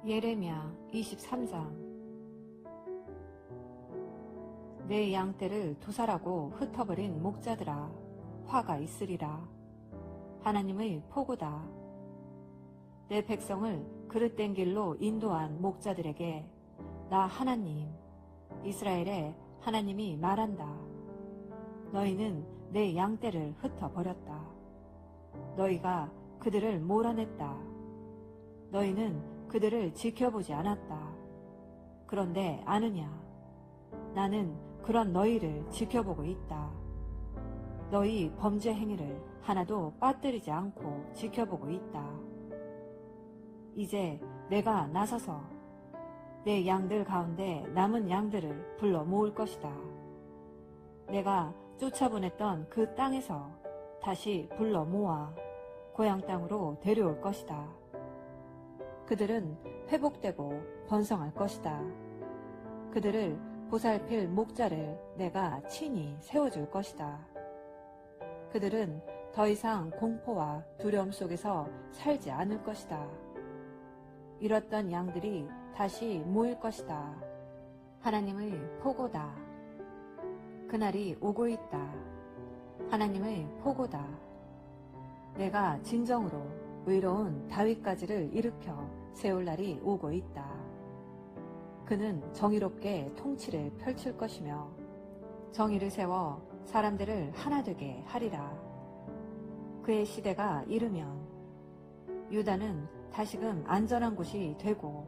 예레미야 23장. 내 양떼를 도살하고 흩어버린 목자들아, 화가 있으리라. 하나님의 포고다. 내 백성을 그릇된 길로 인도한 목자들에게 나 하나님, 이스라엘의 하나님이 말한다. 너희는 내 양떼를 흩어버렸다. 너희가 그들을 몰아냈다. 너희는 그들을 지켜보지 않았다. 그런데 아느냐? 나는 그런 너희를 지켜보고 있다. 너희 범죄 행위를 하나도 빠뜨리지 않고 지켜보고 있다. 이제 내가 나서서 내 양들 가운데 남은 양들을 불러 모을 것이다. 내가 쫓아보냈던 그 땅에서 다시 불러 모아 고향 땅으로 데려올 것이다. 그들은 회복되고 번성할 것이다. 그들을 보살필 목자를 내가 친히 세워줄 것이다. 그들은 더 이상 공포와 두려움 속에서 살지 않을 것이다. 잃었던 양들이 다시 모일 것이다. 하나님의 포고다. 그날이 오고 있다. 하나님의 포고다. 내가 진정으로 의로운 다윗가지를 일으켜 세울 날이 오고 있다. 그는 정의롭게 통치를 펼칠 것이며 정의를 세워 사람들을 하나 되게 하리라. 그의 시대가 이르면 유다는 다시금 안전한 곳이 되고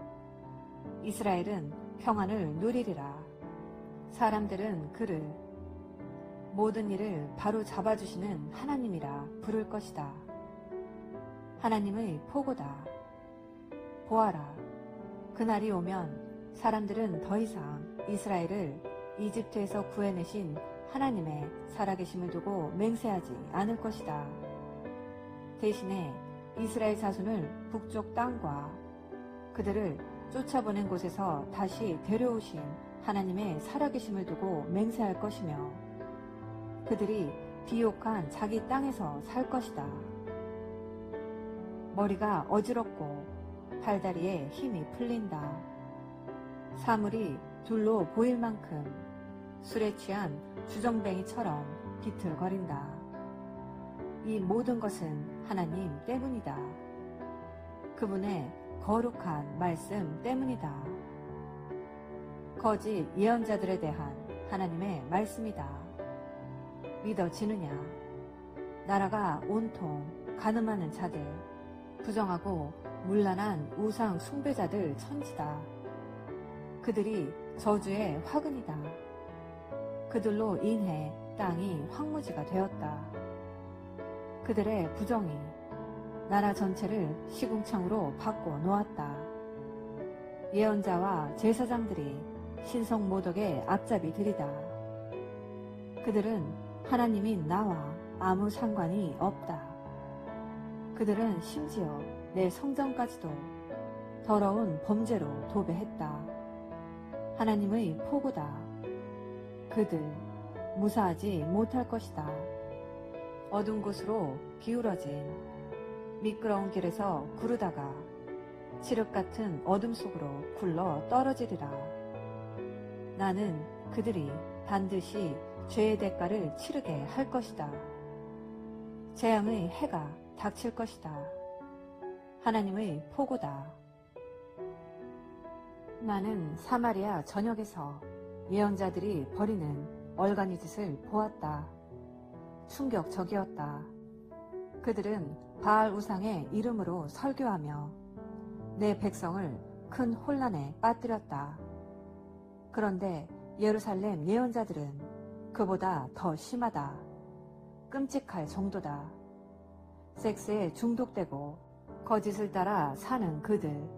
이스라엘은 평안을 누리리라. 사람들은 그를 모든 일을 바로 잡아주시는 하나님이라 부를 것이다. 하나님의 포고다. 보아라. 그날이 오면 사람들은 더 이상 이스라엘을 이집트에서 구해내신 하나님의 살아계심을 두고 맹세하지 않을 것이다. 대신에 이스라엘 자손을 북쪽 땅과 그들을 쫓아보낸 곳에서 다시 데려오신 하나님의 살아계심을 두고 맹세할 것이며 그들이 비옥한 자기 땅에서 살 것이다. 머리가 어지럽고 팔다리에 힘이 풀린다. 사물이 둘로 보일 만큼 술에 취한 주정뱅이처럼 비틀거린다. 이 모든 것은 하나님 때문이다. 그분의 거룩한 말씀 때문이다. 거짓 예언자들에 대한 하나님의 말씀이다. 믿어지느냐? 나라가 온통 간음하는 자들, 부정하고 문란한 우상 숭배자들 천지다. 그들이 저주의 화근이다. 그들로 인해 땅이 황무지가 되었다. 그들의 부정이 나라 전체를 시궁창으로 바꿔 놓았다. 예언자와 제사장들이 신성 모독의 앞잡이들이다. 그들은 하나님인 나와 아무 상관이 없다. 그들은 심지어 내 성전까지도 더러운 범죄로 도배했다. 하나님의 포고다. 그들 무사하지 못할 것이다. 어두운 곳으로 기울어진 미끄러운 길에서 구르다가 칠흑 같은 어둠 속으로 굴러 떨어지리라. 나는 그들이 반드시 죄의 대가를 치르게 할 것이다. 재앙의 해가 닥칠 것이다. 하나님의 포고다. 나는 사마리아 전역에서 예언자들이 벌이는 얼간이 짓을 보았다. 충격적이었다. 그들은 바알 우상의 이름으로 설교하며 내 백성을 큰 혼란에 빠뜨렸다. 그런데 예루살렘 예언자들은 그보다 더 심하다. 끔찍할 정도다. 섹스에 중독되고 거짓을 따라 사는 그들,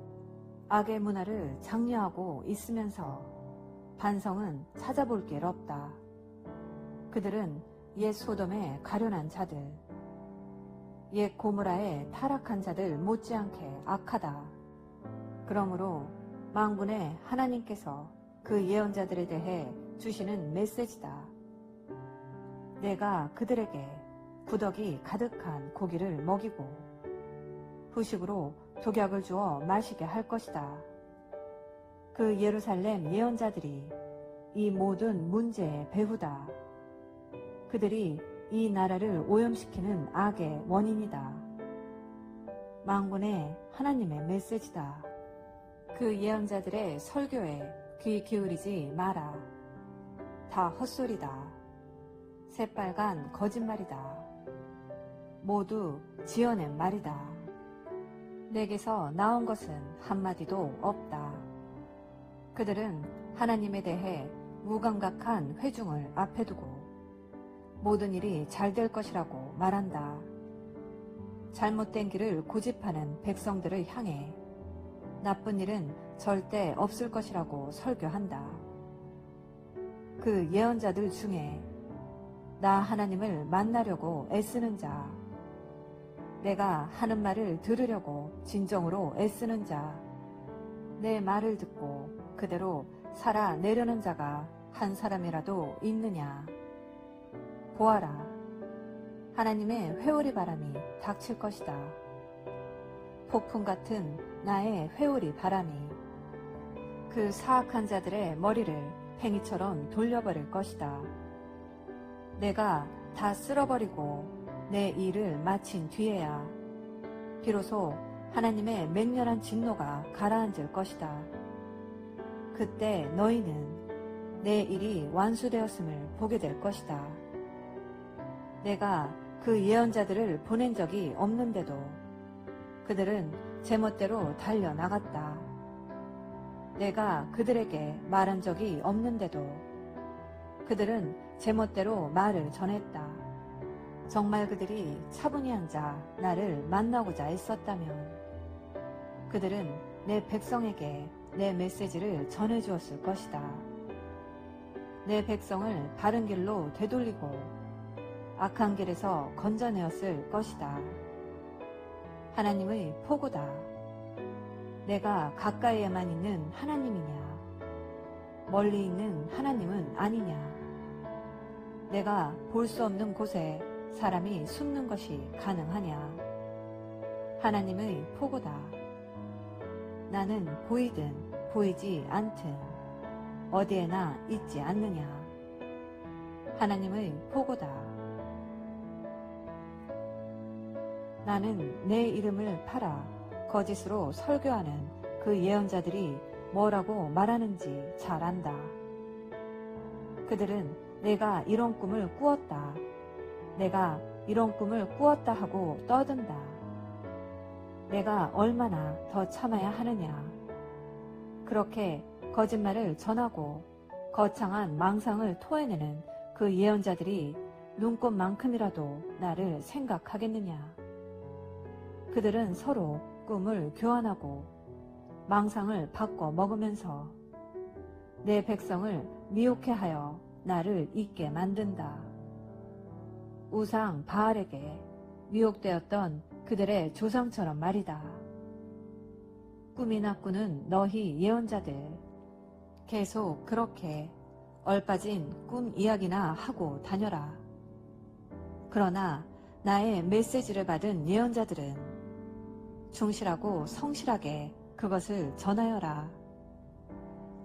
악의 문화를 장려하고 있으면서 반성은 찾아볼 길 없다. 그들은 옛 소돔의 가련한 자들, 옛 고모라의 타락한 자들 못지않게 악하다. 그러므로 만군의 하나님께서 그 예언자들에 대해 주시는 메시지다. 내가 그들에게 구더기 가득한 고기를 먹이고 후식으로 독약을 주어 마시게 할 것이다. 그 예루살렘 예언자들이 이 모든 문제의 배후다. 그들이 이 나라를 오염시키는 악의 원인이다. 만군의 하나님의 메시지다. 그 예언자들의 설교에 귀 기울이지 마라. 다 헛소리다. 새빨간 거짓말이다. 모두 지어낸 말이다. 내게서 나온 것은 한마디도 없다. 그들은 하나님에 대해 무감각한 회중을 앞에 두고 모든 일이 잘 될 것이라고 말한다. 잘못된 길을 고집하는 백성들을 향해 나쁜 일은 절대 없을 것이라고 설교한다. 그 예언자들 중에 나 하나님을 만나려고 애쓰는 자, 내가 하는 말을 들으려고 진정으로 애쓰는 자, 내 말을 듣고 그대로 살아내려는 자가 한 사람이라도 있느냐. 보아라, 하나님의 회오리 바람이 닥칠 것이다. 폭풍 같은 나의 회오리 바람이 그 사악한 자들의 머리를 팽이처럼 돌려버릴 것이다. 내가 다 쓸어버리고 내 일을 마친 뒤에야 비로소 하나님의 맹렬한 진노가 가라앉을 것이다. 그때 너희는 내 일이 완수되었음을 보게 될 것이다. 내가 그 예언자들을 보낸 적이 없는데도 그들은 제멋대로 달려나갔다. 내가 그들에게 말한 적이 없는데도 그들은 제멋대로 말을 전했다. 정말 그들이 차분히 앉아 나를 만나고자 애썼다면 그들은 내 백성에게 내 메시지를 전해주었을 것이다. 내 백성을 바른 길로 되돌리고 악한 길에서 건져내었을 것이다. 하나님의 포고다. 내가 가까이에만 있는 하나님이냐? 멀리 있는 하나님은 아니냐? 내가 볼 수 없는 곳에 사람이 숨는 것이 가능하냐? 하나님의 포고다. 나는 보이든 보이지 않든 어디에나 있지 않느냐? 하나님의 포고다. 나는 내 이름을 팔아 거짓으로 설교하는 그 예언자들이 뭐라고 말하는지 잘 안다. 그들은 내가 이런 꿈을 꾸었다. 내가 이런 꿈을 꾸었다 하고 떠든다. 내가 얼마나 더 참아야 하느냐. 그렇게 거짓말을 전하고 거창한 망상을 토해내는 그 예언자들이 눈꽃만큼이라도 나를 생각하겠느냐. 그들은 서로 꿈을 교환하고 망상을 바꿔 먹으면서 내 백성을 미혹해 하여 나를 잊게 만든다. 우상 바알에게 미혹되었던 그들의 조상처럼 말이다. 꿈이나 꾸는 너희 예언자들, 계속 그렇게 얼빠진 꿈 이야기나 하고 다녀라. 그러나 나의 메시지를 받은 예언자들은 충실하고 성실하게 그것을 전하여라.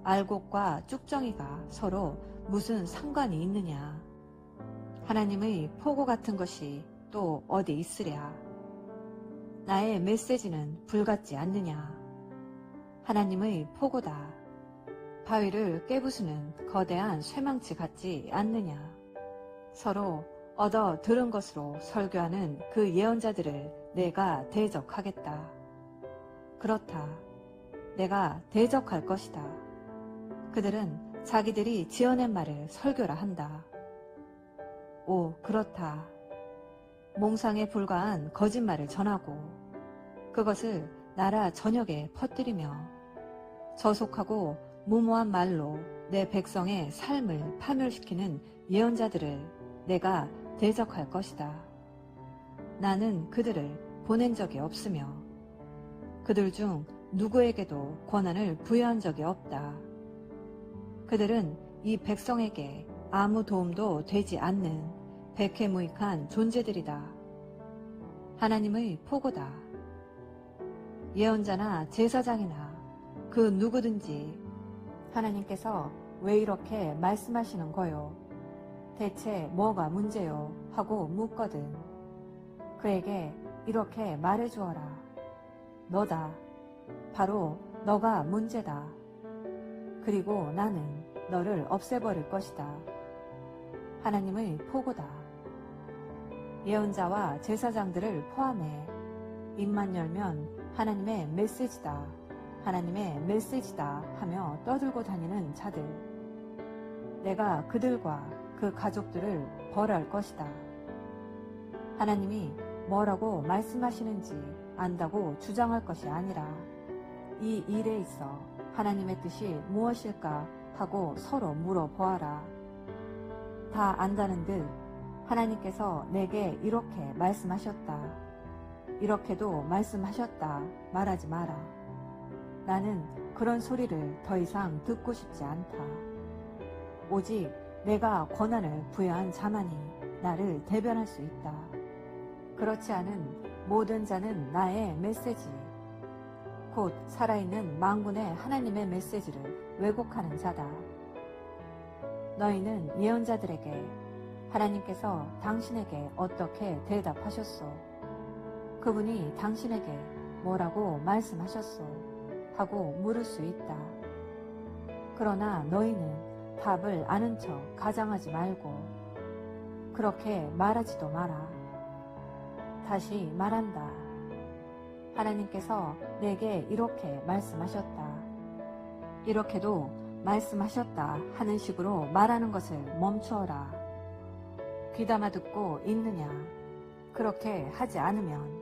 알곡과 쭉정이가 서로 무슨 상관이 있느냐. 하나님의 포고 같은 것이 또 어디 있으랴. 나의 메시지는 불같지 않느냐. 하나님의 포고다. 바위를 깨부수는 거대한 쇠망치 같지 않느냐. 서로 얻어 들은 것으로 설교하는 그 예언자들을 내가 대적하겠다. 그렇다. 내가 대적할 것이다. 그들은 자기들이 지어낸 말을 설교라 한다. 오, 그렇다. 몽상에 불과한 거짓말을 전하고 그것을 나라 전역에 퍼뜨리며 저속하고 무모한 말로 내 백성의 삶을 파멸시키는 예언자들을 내가 대적할 것이다. 나는 그들을 보낸 적이 없으며 그들 중 누구에게도 권한을 부여한 적이 없다. 그들은 이 백성에게 아무 도움도 되지 않는 백해무익한 존재들이다. 하나님의 포고다. 예언자나 제사장이나 그 누구든지 하나님께서 왜 이렇게 말씀하시는 거요? 대체 뭐가 문제요? 하고 묻거든. 그에게 이렇게 말해주어라. 너다. 바로 너가 문제다. 그리고 나는 너를 없애버릴 것이다. 하나님의 포고다. 예언자와 제사장들을 포함해 입만 열면 하나님의 메시지다. 하나님의 메시지다 하며 떠들고 다니는 자들. 내가 그들과 그 가족들을 벌할 것이다. 하나님이 뭐라고 말씀하시는지 안다고 주장할 것이 아니라 이 일에 있어 하나님의 뜻이 무엇일까 하고 서로 물어보아라. 다 안다는 듯 하나님께서 내게 이렇게 말씀하셨다. 이렇게도 말씀하셨다 말하지 마라. 나는 그런 소리를 더 이상 듣고 싶지 않다. 오직 내가 권한을 부여한 자만이 나를 대변할 수 있다. 그렇지 않은 모든 자는 나의 메시지, 곧 살아있는 만군의 하나님의 메시지를 왜곡하는 자다. 너희는 예언자들에게 하나님께서 당신에게 어떻게 대답하셨소? 그분이 당신에게 뭐라고 말씀하셨소? 하고 물을 수 있다. 그러나 너희는 답을 아는 척 가장하지 말고 그렇게 말하지도 마라. 다시 말한다. 하나님께서 내게 이렇게 말씀하셨다. 이렇게도 말씀하셨다 하는 식으로 말하는 것을 멈추어라. 귀담아 듣고 있느냐? 그렇게 하지 않으면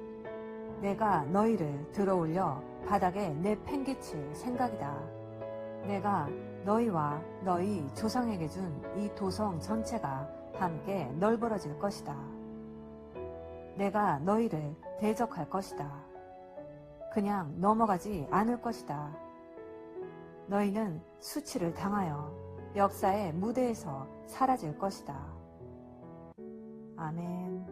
내가 너희를 들어올려 바닥에 내팽개칠 생각이다. 내가 너희와 너희 조상에게 준 이 도성 전체가 함께 널브러질 것이다. 내가 너희를 대적할 것이다. 그냥 넘어가지 않을 것이다. 너희는 수치를 당하여 역사의 무대에서 사라질 것이다. 아멘.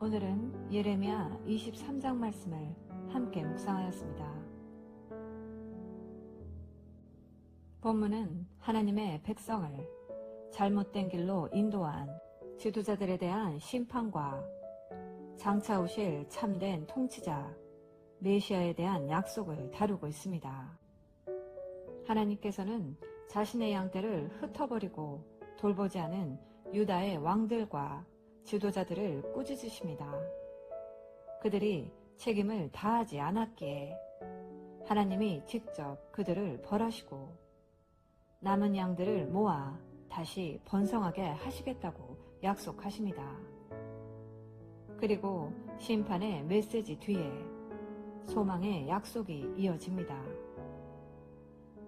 오늘은 예레미야 23장 말씀을 함께 묵상하였습니다. 본문은 하나님의 백성을 잘못된 길로 인도한 지도자들에 대한 심판과 장차 오실 참된 통치자 메시아에 대한 약속을 다루고 있습니다. 하나님께서는 자신의 양떼를 흩어버리고 돌보지 않은 유다의 왕들과 지도자들을 꾸짖으십니다. 그들이 책임을 다하지 않았기에 하나님이 직접 그들을 벌하시고 남은 양들을 모아 다시 번성하게 하시겠다고 약속하십니다. 그리고 심판의 메시지 뒤에 소망의 약속이 이어집니다.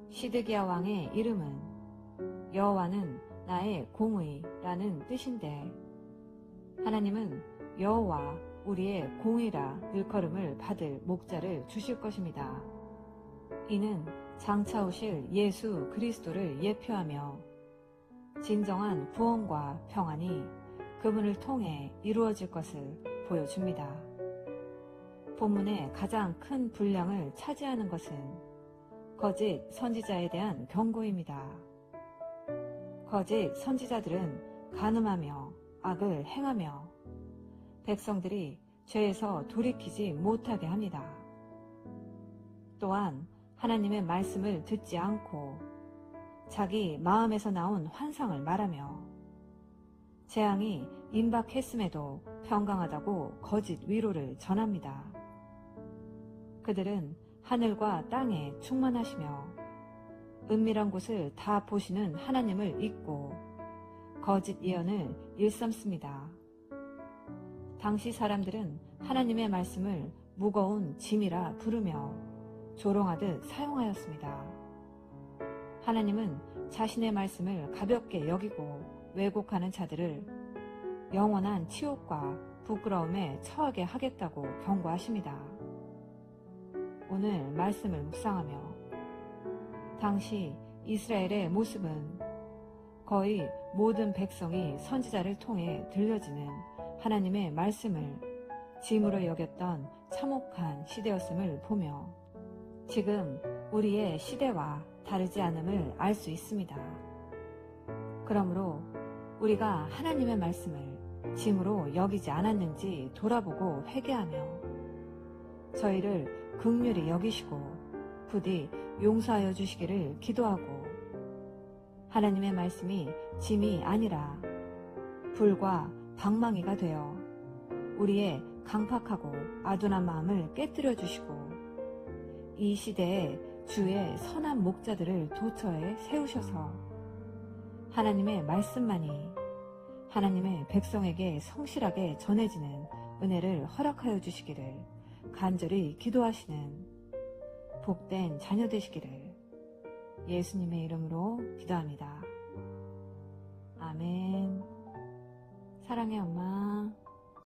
시드기야 왕의 이름은 여호와는 나의 공의라는 뜻인데 하나님은 여호와 우리의 공의라 일컬음을 받을 목자를 주실 것입니다. 이는 장차 오실 예수 그리스도를 예표하며 진정한 구원과 평안이 그분을 통해 이루어질 것을 보여줍니다. 본문의 가장 큰 분량을 차지하는 것은 거짓 선지자에 대한 경고입니다. 거짓 선지자들은 간음하며 악을 행하며 백성들이 죄에서 돌이키지 못하게 합니다. 또한 하나님의 말씀을 듣지 않고 자기 마음에서 나온 환상을 말하며 재앙이 임박했음에도 평강하다고 거짓 위로를 전합니다. 그들은 하늘과 땅에 충만하시며 은밀한 곳을 다 보시는 하나님을 잊고 거짓 예언을 일삼습니다. 당시 사람들은 하나님의 말씀을 무거운 짐이라 부르며 조롱하듯 사용하였습니다. 하나님은 자신의 말씀을 가볍게 여기고 왜곡하는 자들을 영원한 치욕과 부끄러움에 처하게 하겠다고 경고하십니다. 오늘 말씀을 묵상하며 당시 이스라엘의 모습은 거의 모든 백성이 선지자를 통해 들려지는 하나님의 말씀을 짐으로 여겼던 참혹한 시대였음을 보며 지금 우리의 시대와 다르지 않음을 알 수 있습니다. 그러므로 우리가 하나님의 말씀을 짐으로 여기지 않았는지 돌아보고 회개하며 저희를 긍휼히 여기시고 부디 용서하여 주시기를 기도하고 하나님의 말씀이 짐이 아니라 불과 방망이가 되어 우리의 강팍하고 아둔한 마음을 깨뜨려 주시고 이 시대에 주의 선한 목자들을 도처에 세우셔서 하나님의 말씀만이 하나님의 백성에게 성실하게 전해지는 은혜를 허락하여 주시기를 간절히 기도하시는 복된 자녀 되시기를 예수님의 이름으로 기도합니다. 아멘. 사랑해 엄마.